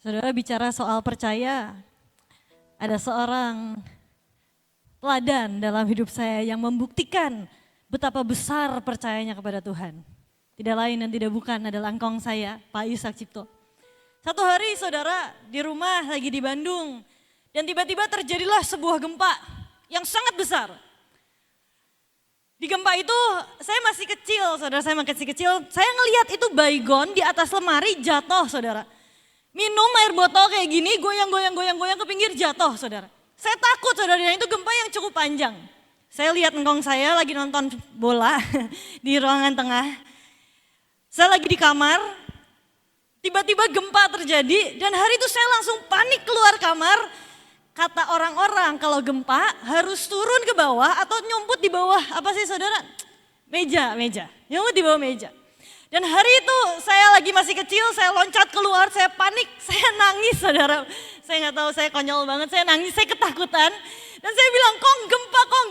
Saudara bicara soal percaya, ada seorang teladan dalam hidup saya yang membuktikan betapa besar percayanya kepada Tuhan. Tidak lain dan tidak bukan adalah engkong saya, Pak Yusak Cipto. Satu hari saudara di rumah lagi di Bandung dan tiba-tiba terjadilah sebuah gempa yang sangat besar. Di gempa itu saya masih kecil, saudara, saya masih kecil. Saya ngelihat itu baygon di atas lemari jatuh, saudara. Minum air botol kayak gini, goyang ke pinggir jatuh, saudara. Saya takut, saudara, dan itu gempa yang cukup panjang. Saya lihat engkong saya lagi nonton bola di ruangan tengah. Saya lagi di kamar, tiba-tiba gempa terjadi dan hari itu saya langsung panik keluar kamar. Kata orang-orang kalau gempa harus turun ke bawah atau nyumput di bawah, apa sih saudara? Meja, nyumput di bawah meja. Dan hari itu saya lagi masih kecil, saya loncat keluar, saya panik, saya nangis saudara. Saya nggak tahu, saya konyol banget, saya nangis, saya ketakutan. Dan saya bilang, kong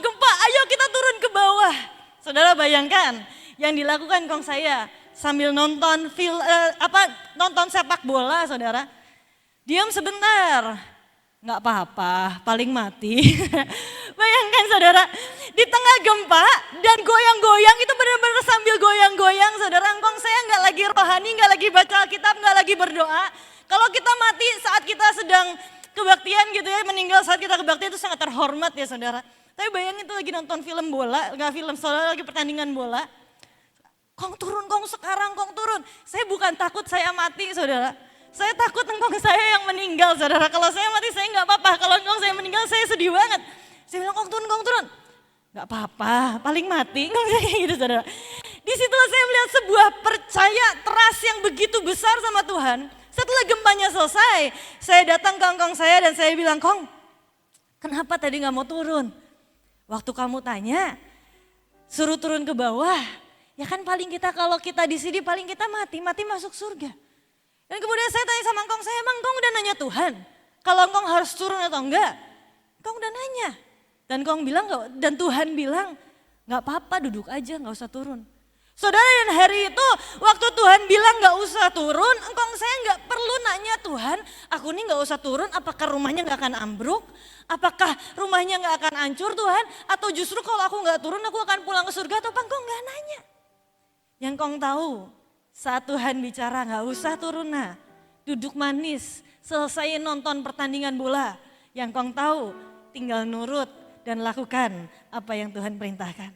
gempa, ayo kita turun ke bawah. Saudara bayangkan yang dilakukan kong saya sambil nonton nonton sepak bola saudara. Diam sebentar. Nggak apa-apa, paling mati. Bayangkan saudara, di tengah gempa dan goyang-goyang itu benar-benar sambil goyang-goyang saudara. Engkong saya nggak lagi rohani, nggak lagi baca Alkitab, nggak lagi berdoa. Kalau kita mati saat kita sedang kebaktian gitu ya, meninggal saat kita kebaktian itu sangat terhormat ya saudara. Tapi bayangin itu lagi nonton film bola, nggak film saudara, lagi pertandingan bola. Kong turun, kong sekarang, kong turun. Saya bukan takut saya mati saudara. Saya takut engkong saya yang meninggal saudara. Kalau saya mati saya nggak apa-apa. Kalau engkong saya meninggal saya sedih banget. Saya bilang kong turun. Nggak apa-apa, paling mati. Engkong saya kayak gitu saudara. Disitulah saya melihat sebuah percaya trust yang begitu besar sama Tuhan. Setelah gempanya selesai, saya datang ke engkong saya dan saya bilang, kong kenapa tadi nggak mau turun? Waktu kamu tanya, suruh turun ke bawah. Ya kan paling kita kalau kita di sini paling kita mati masuk surga. Dan kemudian saya tanya sama engkong saya, emang engkong udah nanya Tuhan? Kalau engkong harus turun atau enggak? Engkong udah nanya. Dan engkong bilang, dan Tuhan bilang, enggak apa-apa duduk aja, enggak usah turun. Saudara, dan hari itu waktu Tuhan bilang enggak usah turun, engkong saya enggak perlu nanya Tuhan, aku nih enggak usah turun, apakah rumahnya enggak akan ambruk? Apakah rumahnya enggak akan hancur Tuhan? Atau justru kalau aku enggak turun, aku akan pulang ke surga atau apa? Engkong enggak nanya. Yang engkong tahu, saat Tuhan bicara nggak usah turun nah, duduk manis, selesai nonton pertandingan bola. Yang kong tahu tinggal nurut dan lakukan apa yang Tuhan perintahkan.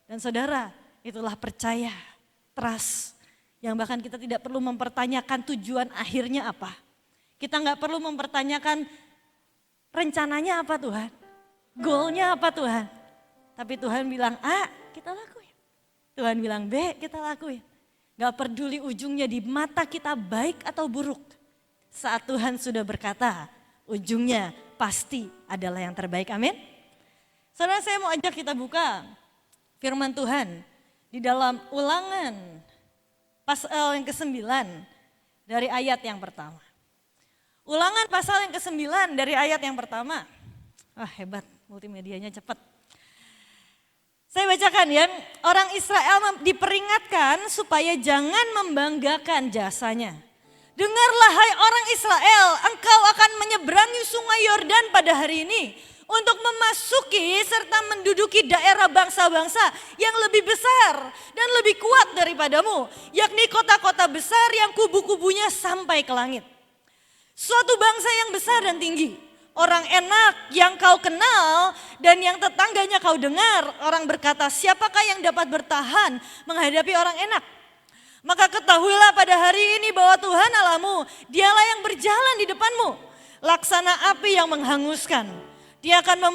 Dan saudara, itulah percaya, trust, yang bahkan kita tidak perlu mempertanyakan tujuan akhirnya apa. Kita nggak perlu mempertanyakan rencananya apa Tuhan, goalnya apa Tuhan. Tapi Tuhan bilang A, kita lakuin. Tuhan bilang B, kita lakuin. Gak peduli ujungnya di mata kita baik atau buruk. Saat Tuhan sudah berkata, ujungnya pasti adalah yang terbaik. Amin. Saudara, saya mau ajak kita buka firman Tuhan di dalam Ulangan pasal yang ke-9 dari ayat yang pertama. Ulangan pasal yang ke-9 dari ayat yang pertama. Wah, hebat, multimedianya cepat. Saya bacakan ya, orang Israel diperingatkan supaya jangan membanggakan jasanya. Dengarlah hai orang Israel, engkau akan menyeberangi sungai Yordan pada hari ini untuk memasuki serta menduduki daerah bangsa-bangsa yang lebih besar dan lebih kuat daripadamu, yakni kota-kota besar yang kubu-kubunya sampai ke langit. Suatu bangsa yang besar dan tinggi, orang enak yang kau kenal dan yang tetangganya kau dengar. Orang berkata, siapakah yang dapat bertahan menghadapi orang enak? Maka ketahuilah pada hari ini bahwa Tuhan Allahmu, dialah yang berjalan di depanmu. Laksana api yang menghanguskan. Dia akan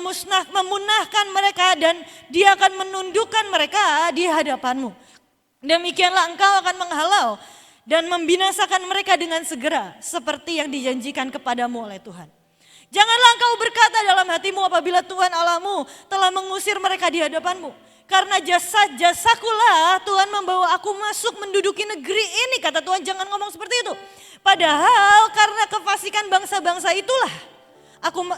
memunahkan mereka dan dia akan menundukkan mereka di hadapanmu. Demikianlah engkau akan menghalau dan membinasakan mereka dengan segera seperti yang dijanjikan kepadamu oleh Tuhan. Janganlah engkau berkata dalam hatimu apabila Tuhan Allahmu telah mengusir mereka di hadapanmu. Karena jasa-jasakulah Tuhan membawa aku masuk menduduki negeri ini. Kata Tuhan, jangan ngomong seperti itu. Padahal karena kefasikan bangsa-bangsa itulah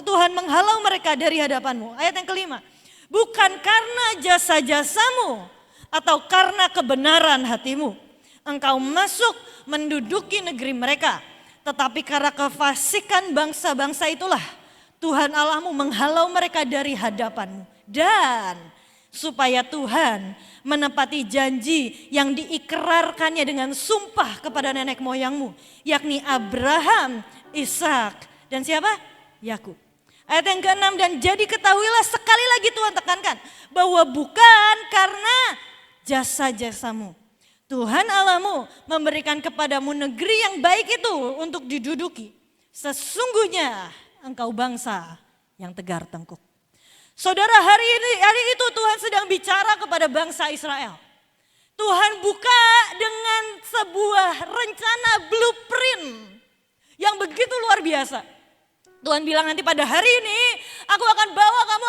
Tuhan menghalau mereka dari hadapanmu. Ayat yang kelima. Bukan karena jasa-jasamu atau karena kebenaran hatimu engkau masuk menduduki negeri mereka. Tetapi karena kefasikan bangsa-bangsa itulah Tuhan Allahmu menghalau mereka dari hadapanmu. Dan supaya Tuhan menepati janji yang diikrarkannya dengan sumpah kepada nenek moyangmu. Yakni Abraham, Ishak, dan siapa? Yakub. Ayat yang ke-6, dan jadi ketahuilah, sekali lagi Tuhan tekankan, bahwa bukan karena jasa-jasamu Tuhan Allahmu memberikan kepadamu negeri yang baik itu untuk diduduki. Sesungguhnya engkau bangsa yang tegar tengkuk. Saudara, hari itu Tuhan sedang bicara kepada bangsa Israel. Tuhan buka dengan sebuah rencana blueprint yang begitu luar biasa. Tuhan bilang nanti pada hari ini aku akan bawa kamu,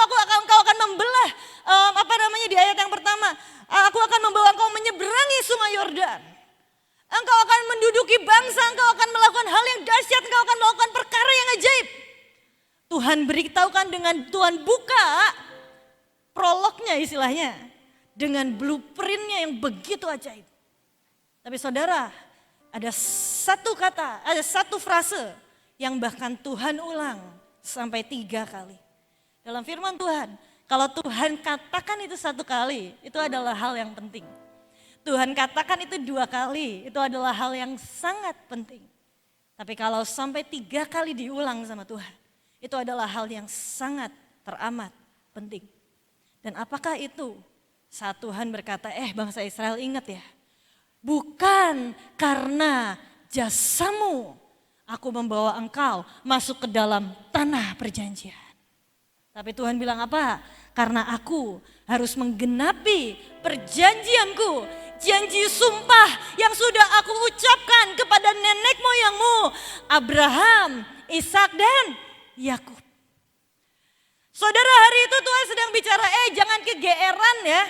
engkau akan membelah di ayat yang pertama, aku akan membawa engkau menyeberangi sungai Yordan. Engkau akan menduduki bangsa, engkau akan melakukan hal yang dahsyat, engkau akan melakukan perkara yang ajaib. Tuhan beritahukan dengan Tuhan buka prolognya istilahnya dengan blueprintnya yang begitu ajaib. Tapi saudara, ada satu kata, ada satu frase yang bahkan Tuhan ulang sampai 3 kali. Dalam firman Tuhan, kalau Tuhan katakan itu 1 kali, itu adalah hal yang penting. Tuhan katakan itu 2 kali, itu adalah hal yang sangat penting. Tapi kalau sampai 3 kali diulang sama Tuhan, itu adalah hal yang sangat teramat penting. Dan apakah itu? Saat Tuhan berkata, bangsa Israel ingat ya, bukan karena jasamu aku membawa engkau masuk ke dalam tanah perjanjian. Tapi Tuhan bilang apa? Karena aku harus menggenapi perjanjianku, janji sumpah yang sudah aku ucapkan kepada nenek moyangmu, Abraham, Ishak, dan Yakub. Saudara, hari itu Tuhan sedang bicara, jangan kegeeran ya.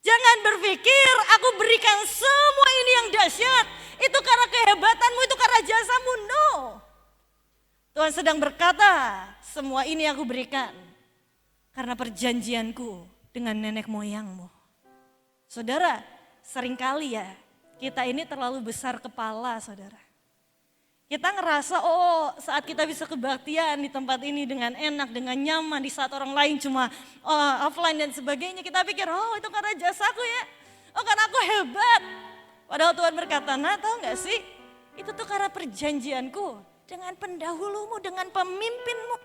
Jangan berpikir aku berikan semua ini yang dahsyat, itu karena kehebatanmu, itu karena jasamu. No. Tuhan sedang berkata, semua ini aku berikan karena perjanjianku dengan nenek moyangmu. Saudara, seringkali ya kita ini terlalu besar kepala, saudara. Kita ngerasa saat kita bisa kebaktian di tempat ini dengan enak, dengan nyaman, di saat orang lain cuma offline dan sebagainya, kita pikir itu karena jasaku ya, karena aku hebat. Padahal Tuhan berkata, tahu gak sih, itu tuh karena perjanjianku dengan pendahulumu, dengan pemimpinmu.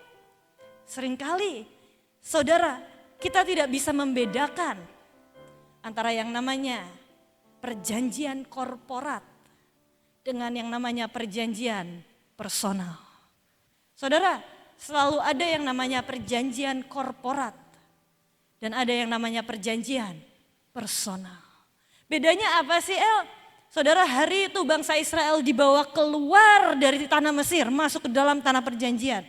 Seringkali saudara, kita tidak bisa membedakan antara yang namanya perjanjian korporat dengan yang namanya perjanjian personal. Saudara, selalu ada yang namanya perjanjian korporat dan ada yang namanya perjanjian personal. Bedanya apa sih, El? Saudara, hari itu bangsa Israel dibawa keluar dari tanah Mesir, masuk ke dalam tanah perjanjian.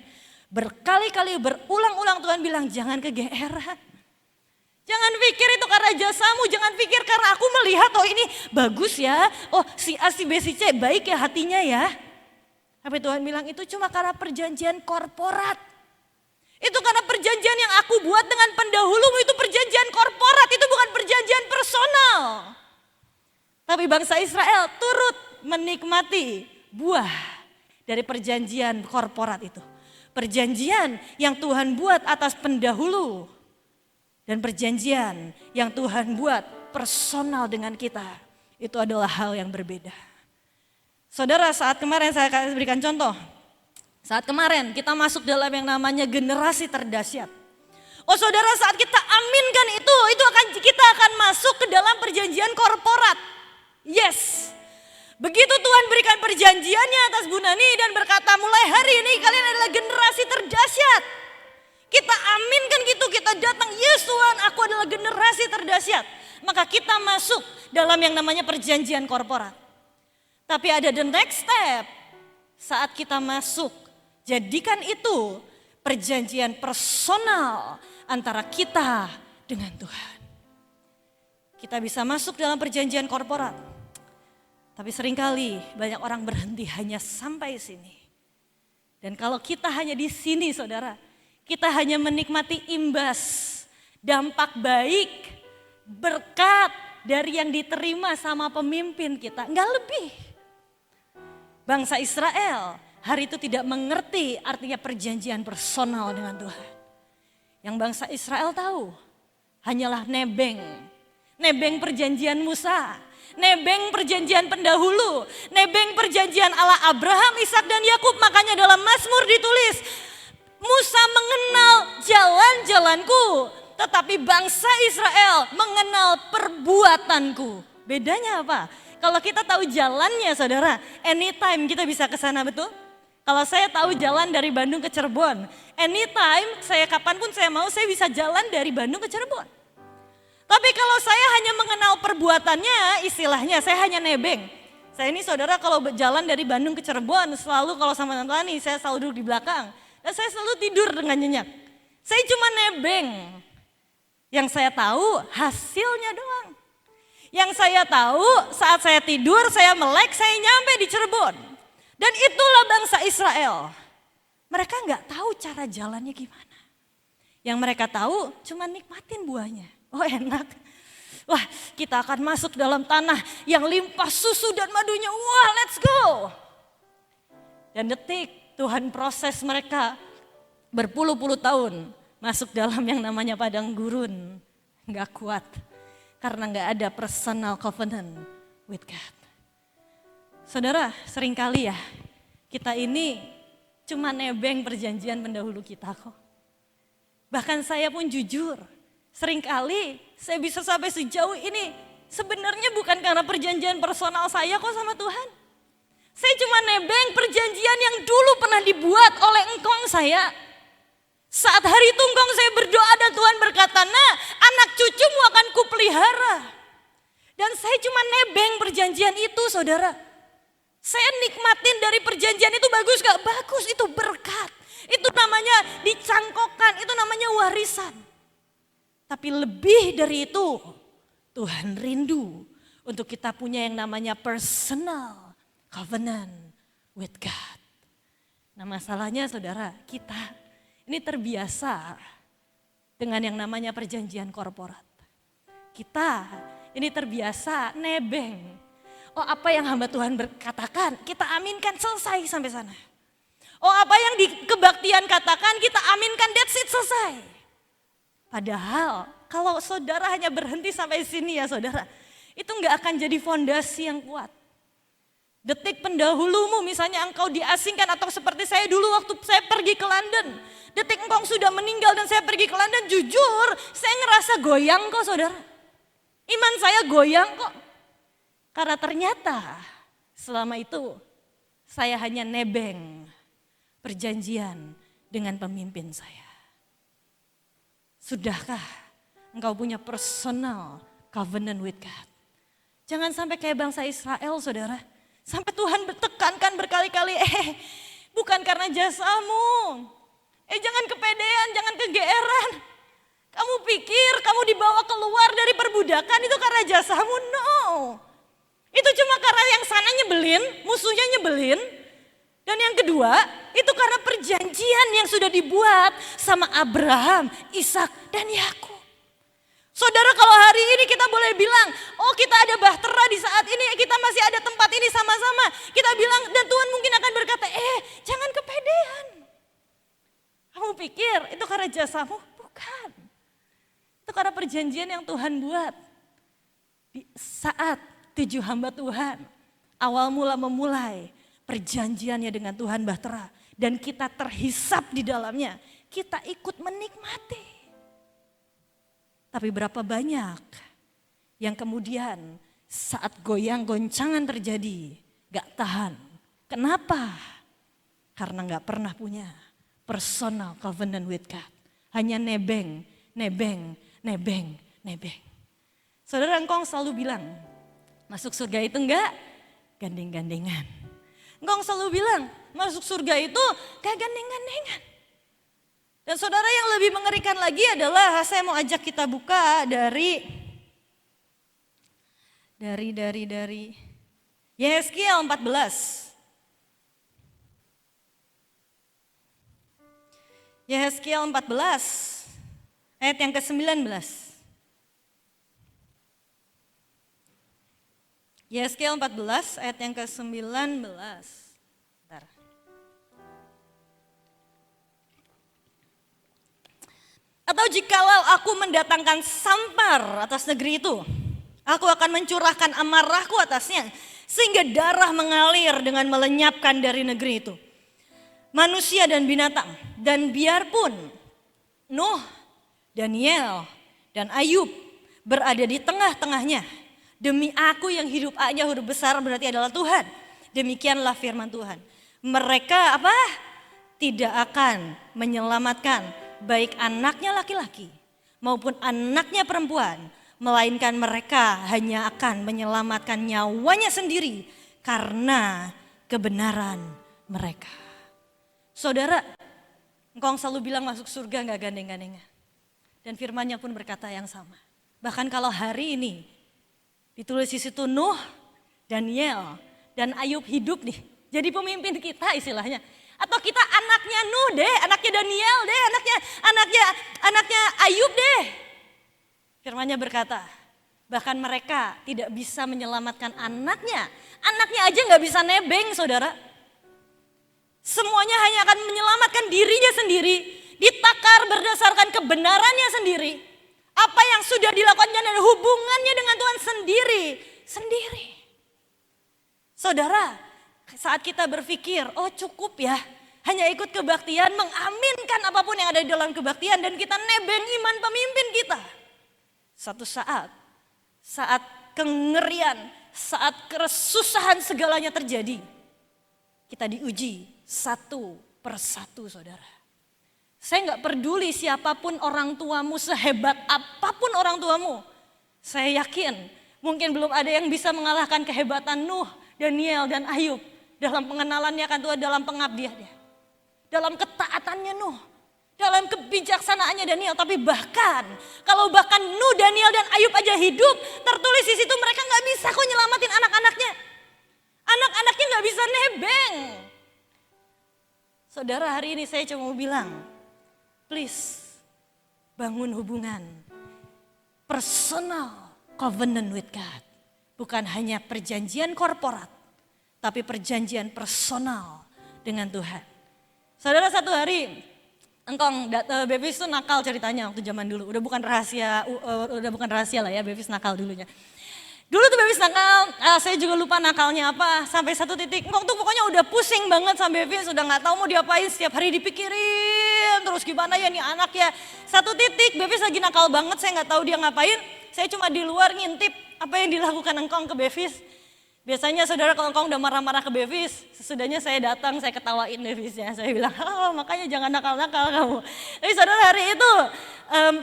Berkali-kali berulang-ulang Tuhan bilang, jangan kegeeran. Jangan pikir itu karena jasamu, jangan pikir karena aku melihat ini bagus ya. Si A, si B, si C baik ya hatinya ya. Tapi Tuhan bilang itu cuma karena perjanjian korporat. Itu karena perjanjian yang aku buat dengan pendahulumu, itu perjanjian korporat, itu bukan perjanjian personal. Tapi bangsa Israel turut menikmati buah dari perjanjian korporat itu. Perjanjian yang Tuhan buat atas pendahulu. Dan perjanjian yang Tuhan buat personal dengan kita, itu adalah hal yang berbeda. Saudara, saat kemarin saya berikan contoh. Saat kemarin kita masuk dalam yang namanya generasi terdahsyat. Saudara, saat kita aminkan itu kita akan masuk ke dalam perjanjian korporat. Yes. Begitu Tuhan berikan perjanjiannya atas Bunani dan berkata, mulai hari ini kalian adalah generasi terdahsyat. Kita aminkan gitu, kita datang, yes Tuhan, aku adalah generasi terdahsyat. Maka kita masuk dalam yang namanya perjanjian korporat. Tapi ada the next step, saat kita masuk, jadikan itu perjanjian personal antara kita dengan Tuhan. Kita bisa masuk dalam perjanjian korporat. Tapi seringkali banyak orang berhenti hanya sampai sini. Dan kalau kita hanya di sini, saudara, kita hanya menikmati imbas, dampak baik, berkat dari yang diterima sama pemimpin kita. Enggak lebih. Bangsa Israel hari itu tidak mengerti artinya perjanjian personal dengan Tuhan. Yang bangsa Israel tahu hanyalah nebeng. Nebeng perjanjian Musa, nebeng perjanjian pendahulu, nebeng perjanjian Allah Abraham, Ishak dan Yakub. Makanya dalam Mazmur ditulis, Musa mengenal jalan-jalanku, tetapi bangsa Israel mengenal perbuatanku. Bedanya apa? Kalau kita tahu jalannya saudara, anytime kita bisa ke sana, betul? Kalau saya tahu jalan dari Bandung ke Cirebon, anytime saya kapanpun saya mau, saya bisa jalan dari Bandung ke Cirebon. Tapi kalau saya hanya mengenal perbuatannya, istilahnya saya hanya nebeng. Saya ini saudara kalau jalan dari Bandung ke Cirebon, selalu kalau sama Tante Lani, saya selalu duduk di belakang. Dan saya selalu tidur dengan nyenyak. Saya cuma nebeng. Yang saya tahu hasilnya doang. Yang saya tahu saat saya tidur, saya melek, saya nyampe di Cirebon. Dan itulah bangsa Israel. Mereka nggak tahu cara jalannya gimana. Yang mereka tahu cuma nikmatin buahnya. Oh enak. Wah kita akan masuk dalam tanah yang limpah susu dan madunya. Wah let's go. Dan detik Tuhan proses mereka berpuluh-puluh tahun masuk dalam yang namanya padang gurun. Nggak kuat. Karena gak ada personal covenant with God. Saudara, seringkali ya kita ini cuma nebeng perjanjian pendahulu kita kok. Bahkan saya pun jujur, seringkali saya bisa sampai sejauh ini sebenarnya bukan karena perjanjian personal saya kok sama Tuhan. Saya cuma nebeng perjanjian yang dulu pernah dibuat oleh engkong saya. Saat hari itu engkong saya berdoa dan Tuhan berkata, nah anak cucumu akan kupelihara. Dan saya cuma nebeng perjanjian itu saudara. Saya nikmatin dari perjanjian itu bagus gak? Bagus, itu berkat. Itu namanya dicangkokkan, itu namanya warisan. Tapi lebih dari itu, Tuhan rindu untuk kita punya yang namanya personal covenant with God. Nah masalahnya saudara, kita ini terbiasa dengan yang namanya perjanjian korporat. Kita ini terbiasa nebeng. Oh apa yang hamba Tuhan berkatakan, kita aminkan selesai sampai sana. Oh apa yang di kebaktian katakan, kita aminkan that's it selesai. Padahal kalau saudara hanya berhenti sampai sini ya saudara, itu gak akan jadi fondasi yang kuat. Detik pendahulumu misalnya engkau diasingkan atau seperti saya dulu waktu saya pergi ke London. Detik engkau sudah meninggal dan saya pergi ke London, jujur saya ngerasa goyang kok saudara. Iman saya goyang kok. Karena ternyata selama itu saya hanya nebeng perjanjian dengan pemimpin saya. Sudahkah engkau punya personal covenant with God? Jangan sampai kayak bangsa Israel saudara. Sampai Tuhan bertekankan berkali-kali, bukan karena jasamu. Jangan kepedean, jangan kegeeran. Kamu pikir kamu dibawa keluar dari perbudakan itu karena jasamu? No. Itu cuma karena yang sana nyebelin, musuhnya nyebelin. Dan yang kedua, itu karena perjanjian yang sudah dibuat sama Abraham, Ishak dan Yakub. Saudara kalau hari ini kita boleh bilang, oh kita ada bahtera di saat ini, kita masih ada tempat ini sama-sama. Kita bilang dan Tuhan mungkin akan berkata, jangan kepedean. Kamu pikir itu karena jasamu? Bukan. Itu karena perjanjian yang Tuhan buat. Di saat 7 hamba Tuhan, awal mula memulai perjanjiannya dengan Tuhan bahtera. Dan kita terhisap di dalamnya, kita ikut menikmati. Tapi berapa banyak yang kemudian saat goyang goncangan terjadi gak tahan. Kenapa? Karena gak pernah punya personal covenant with God. Hanya nebeng, nebeng, nebeng, nebeng. Saudara engkong selalu bilang, masuk surga itu enggak gandeng-gandengan. Engkong selalu bilang, masuk surga itu gak gandeng-gandengan. Dan saudara yang lebih mengerikan lagi adalah saya mau ajak kita buka dari Yehezkiel 14. Yehezkiel 14 ayat yang ke-19. Yehezkiel 14 ayat yang ke-19. jikalau aku mendatangkan sampar atas negeri itu, aku akan mencurahkan amarahku atasnya, sehingga darah mengalir dengan melenyapkan dari negeri itu manusia dan binatang. Dan biarpun Nuh, Daniel, dan Ayub berada di tengah-tengahnya, demi aku yang hidup A-nya huruf besar berarti adalah Tuhan. Demikianlah firman Tuhan. Mereka apa? Tidak akan menyelamatkan baik anaknya laki-laki maupun anaknya perempuan, melainkan mereka hanya akan menyelamatkan nyawanya sendiri karena kebenaran mereka. Saudara, engkau selalu bilang masuk surga gak gandeng-gandengan. Dan firmannya pun berkata yang sama. Bahkan kalau hari ini ditulis di situ Nuh, Daniel, dan Ayub hidup nih, jadi pemimpin kita istilahnya. Atau kita anaknya Nuh deh, anaknya Daniel deh, anaknya Ayub deh. Firmannya berkata, bahkan mereka tidak bisa menyelamatkan anaknya. Anaknya aja gak bisa nebeng, saudara. Semuanya hanya akan menyelamatkan dirinya sendiri, ditakar berdasarkan kebenarannya sendiri. Apa yang sudah dilakukannya dan hubungannya dengan Tuhan sendiri. Saudara, saat kita berpikir, oh cukup ya, hanya ikut kebaktian, mengaminkan apapun yang ada di dalam kebaktian dan kita nebeng iman pemimpin kita. Satu saat kengerian, saat kesusahan segalanya terjadi, kita diuji satu persatu, saudara. Saya gak peduli siapapun orang tuamu, sehebat apapun orang tuamu. Saya yakin mungkin belum ada yang bisa mengalahkan kehebatan Nuh, Daniel, dan Ayub dalam pengenalannya akan Tuhan, dalam pengabdiannya, dalam ketaatannya Nuh, dalam kebijaksanaannya Daniel. Tapi bahkan Nuh, Daniel, dan Ayub aja hidup, tertulis di situ mereka gak bisa kok nyelamatin anak-anaknya. Anak-anaknya gak bisa nebeng. Saudara, hari ini saya cuma mau bilang, please bangun hubungan personal covenant with God. Bukan hanya perjanjian korporat, tapi perjanjian personal dengan Tuhan. Saudara, satu hari engkong Bevis tuh nakal ceritanya waktu zaman dulu. Udah bukan rahasia lah ya, Bevis nakal dulunya. Dulu tuh Bevis nakal, saya juga lupa nakalnya apa. Sampai satu titik, engkong tuh pokoknya udah pusing banget sama Bevis, udah gak tahu mau diapain, setiap hari dipikirin. Terus gimana ya nih anak ya. Satu titik Bevis lagi nakal banget, saya gak tahu dia ngapain. Saya cuma di luar ngintip apa yang dilakukan engkong ke Bevis. Biasanya saudara kalau engkong udah marah-marah ke Bevis, sesudahnya saya datang, saya ketawain Bevisnya. Saya bilang, makanya jangan nakal-nakal kamu. Tapi saudara, hari itu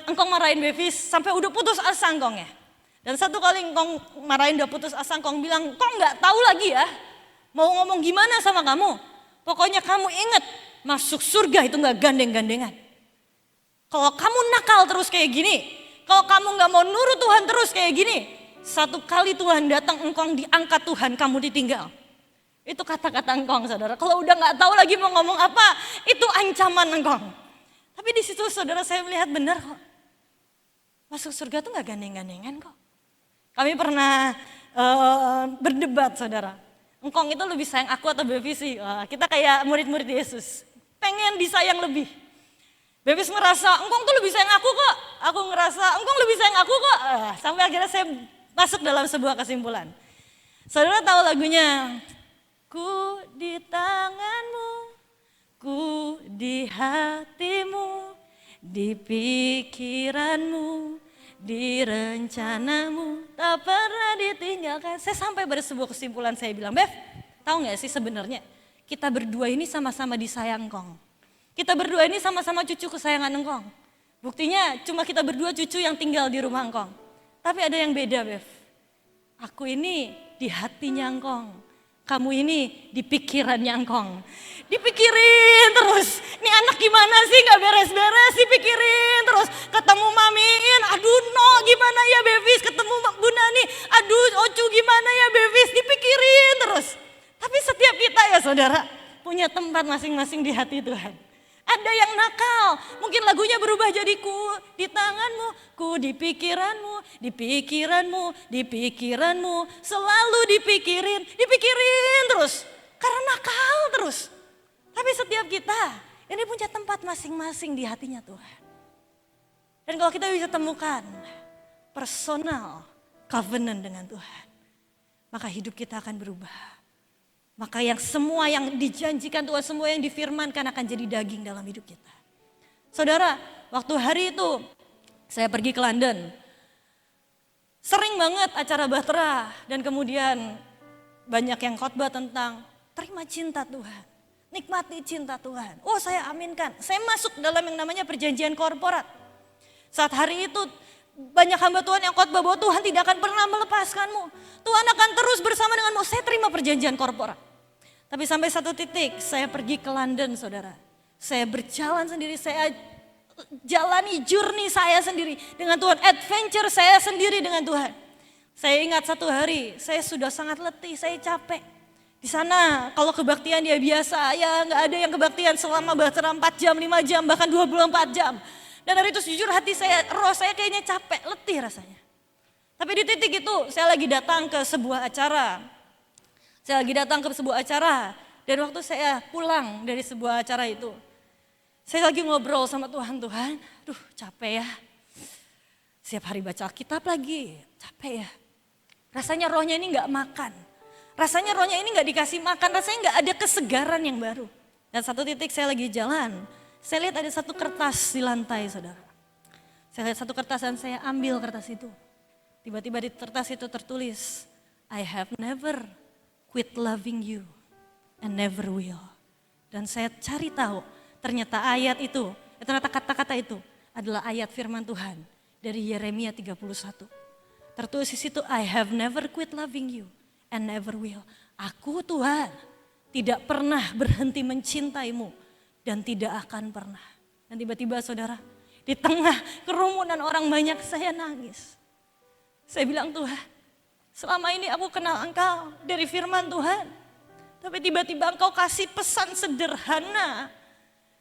engkong marahin Bevis sampai udah putus asa engkongnya. Dan satu kali engkong marahin udah putus asa, engkong bilang, kok gak tahu lagi ya mau ngomong gimana sama kamu. Pokoknya kamu ingat, masuk surga itu gak gandeng-gandengan. Kalau kamu nakal terus kayak gini, kalau kamu gak mau nurut Tuhan terus kayak gini, satu kali Tuhan datang engkong diangkat Tuhan, kamu ditinggal. Itu kata-kata engkong, saudara. Kalau udah gak tahu lagi mau ngomong apa, itu ancaman engkong. Tapi di situ saudara, saya melihat benar kok. Masuk surga tuh gak gandeng-gandengan kok. Kami pernah berdebat, saudara. Engkong itu lebih sayang aku atau Bevis sih? Kita kayak murid-murid Yesus. Pengen disayang lebih. Bevis ngerasa, engkong tuh lebih sayang aku kok. Aku ngerasa, engkong lebih sayang aku kok. Sampai akhirnya saya masuk dalam sebuah kesimpulan. Saudara tahu lagunya? Ku di tanganmu, ku di hatimu, di pikiranmu, di rencanamu, tak pernah ditinggalkan. Saya sampai pada sebuah kesimpulan, saya bilang, Bev, tahu gak sih sebenarnya kita berdua ini sama-sama disayang engkong. Kita berdua ini sama-sama cucu kesayangan engkong. Buktinya cuma kita berdua cucu yang tinggal di rumah engkong. Tapi ada yang beda, Bev. Aku ini di hatinya engkong. Kamu ini di pikirannya engkong. Dipikirin terus, nih anak gimana sih gak beres-beres, dipikirin terus. Ketemu Mamiin, aduh no gimana ya Bevis, ketemu Bu Nani, aduh Ocu gimana ya Bevis, dipikirin terus. Tapi setiap kita ya saudara, punya tempat masing-masing di hati Tuhan. Ada yang nakal, mungkin lagunya berubah jadi ku di tanganmu, ku di pikiranmu, di pikiranmu, di pikiranmu, selalu dipikirin terus. Karena nakal terus. Tapi setiap kita ini punya tempat masing-masing di hatinya Tuhan. Dan kalau kita bisa temukan personal covenant dengan Tuhan, maka hidup kita akan berubah. Maka semua yang dijanjikan Tuhan, semua yang difirmankan akan jadi daging dalam hidup kita. Saudara, waktu hari itu saya pergi ke London. Sering banget acara Bahtera dan kemudian banyak yang khotbah tentang terima cinta Tuhan, nikmati cinta Tuhan. Oh, saya aminkan. Saya masuk dalam yang namanya perjanjian korporat. Saat hari itu banyak hamba Tuhan yang khotbah bahwa Tuhan tidak akan pernah melepaskanmu. Tuhan akan terus bersama denganmu. Saya terima perjanjian korporat. Tapi sampai satu titik saya pergi ke London, saudara. Saya berjalan sendiri, saya jalani journey saya sendiri dengan Tuhan. Adventure saya sendiri dengan Tuhan. Saya ingat satu hari saya sudah sangat letih, saya capek. Di sana kalau kebaktian dia biasa, ya nggak ada yang kebaktian selama Bahtera 4 jam, 5 jam, bahkan 24 jam. Dan hari itu jujur hati saya, roh saya kayaknya capek, letih rasanya. Tapi di titik itu saya lagi datang ke sebuah acara. Dan waktu saya pulang dari sebuah acara itu, saya lagi ngobrol sama Tuhan, aduh capek ya. Setiap hari baca Alkitab lagi, capek ya. Rasanya rohnya ini gak makan. Rasanya rohnya ini gak dikasih makan, rasanya gak ada kesegaran yang baru. Dan satu titik saya lagi jalan, saya lihat ada satu kertas di lantai, saudara. Saya lihat satu kertas dan saya ambil kertas itu. Tiba-tiba di kertas itu tertulis, I have never quit loving you and never will. Dan saya cari tahu, ternyata ayat itu, ternyata kata-kata itu adalah ayat firman Tuhan dari Yeremia 31. Tertulis di situ, I have never quit loving you and never will. Aku Tuhan tidak pernah berhenti mencintaimu dan tidak akan pernah. Dan tiba-tiba saudara, di tengah kerumunan orang banyak saya nangis. Saya bilang, Tuhan, selama ini aku kenal Engkau dari firman Tuhan. Tapi tiba-tiba Engkau kasih pesan sederhana.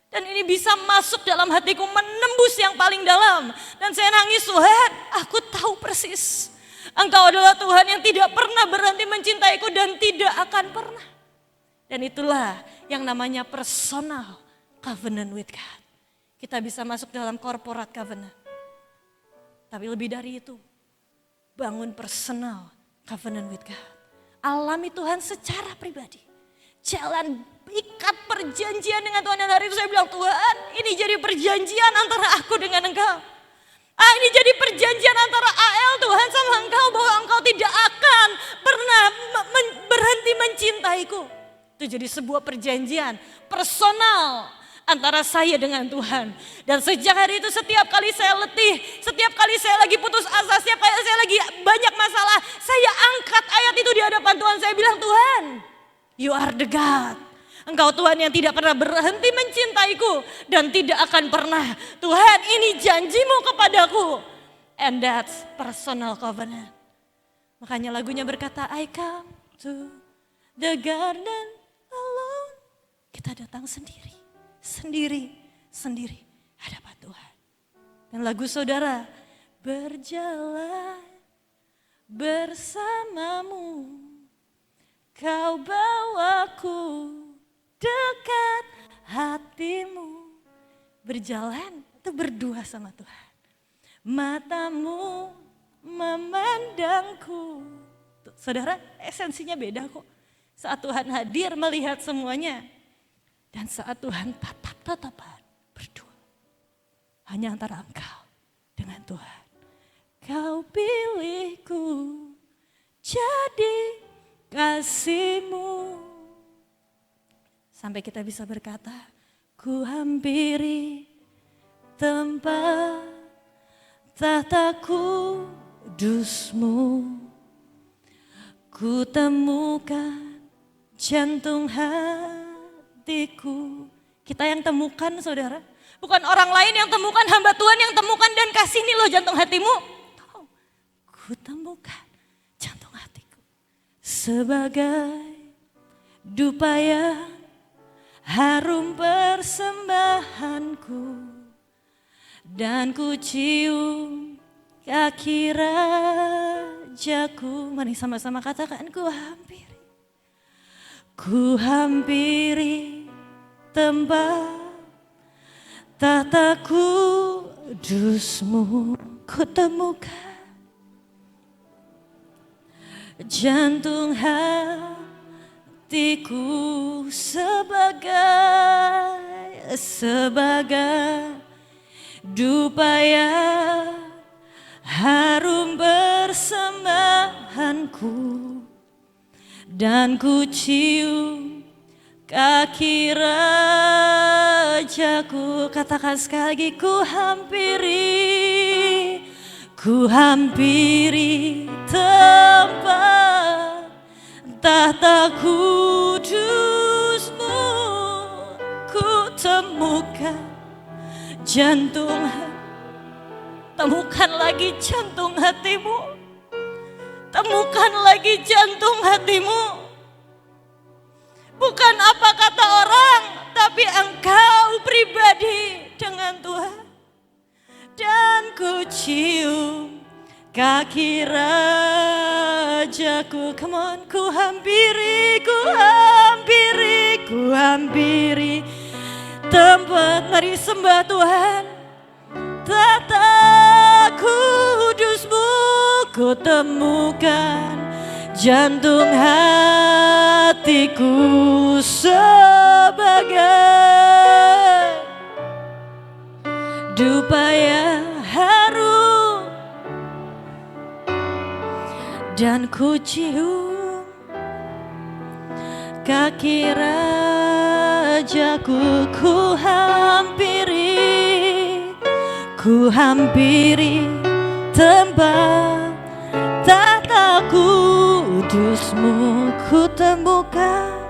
Dan ini bisa masuk dalam hatiku, menembus yang paling dalam. Dan saya nangis, Tuhan, aku tahu persis. Engkau adalah Tuhan yang tidak pernah berhenti mencintaiku dan tidak akan pernah. Dan itulah yang namanya personal covenant with God. Kita bisa masuk dalam corporate covenant. Tapi lebih dari itu, bangun personal covenant with God. Alami Tuhan secara pribadi. Jalan ikat perjanjian dengan Tuhan. Dan hari itu saya bilang, Tuhan, ini jadi perjanjian antara aku dengan Engkau. Ini jadi perjanjian antara AL Tuhan sama Engkau, bahwa Engkau tidak akan pernah berhenti mencintaiku. Itu jadi sebuah perjanjian personal antara saya dengan Tuhan. Dan sejak hari itu setiap kali saya letih, setiap kali saya lagi putus asa, setiap kali saya lagi banyak masalah, saya angkat ayat itu di hadapan Tuhan. Saya bilang, Tuhan, you are the God. Engkau Tuhan yang tidak pernah berhenti mencintaiku dan tidak akan pernah. Tuhan, ini janjimu kepadaku. And that's personal covenant. Makanya lagunya berkata, I come to the garden alone. Kita datang sendiri hadapan Tuhan. Dan lagu saudara, berjalan bersamamu, kau bawaku dekat hatimu. Berjalan itu berdua sama Tuhan. Matamu memandangku. Tuh, saudara, esensinya beda kok. Saat Tuhan hadir melihat semuanya. Dan saat Tuhan tatap-tatapan berdua. Hanya antara engkau dengan Tuhan. Kau pilihku jadi kasihmu. Sampai kita bisa berkata, ku hampiri tempat tahta kudusmu. Ku temukan jantung hatiku. Kita yang temukan, saudara. Bukan orang lain yang temukan, hamba Tuhan yang temukan dan kasih ini loh jantung hatimu. Ku temukan jantung hatiku sebagai dupa yang harum persembahanku, dan ku cium kaki rajaku. Mari sama-sama katakan, ku hampiri tempat tahta kudusmu. kudusmu ku temukan, jantung hatiku sebagai dupa yang harum persembahanku, dan ku cium kaki rajaku. Katakan sekali lagi, ku hampiri tempat tahta kudusmu, ku temukan jantung hati. Temukan lagi jantung hatimu, temukan lagi jantung hatimu. Bukan apa kata orang, tapi engkau pribadi dengan Tuhan. Dan ku cium kaki rajaku. Come on, ku hampiri tempat, mari sembah Tuhan. Tahta kudusmu ku temukan, jantung hatiku sebagai dupa yang harum, dan ku cium kaki rajaku. Ku hampiri tempat tahta kudusmu, ku temukan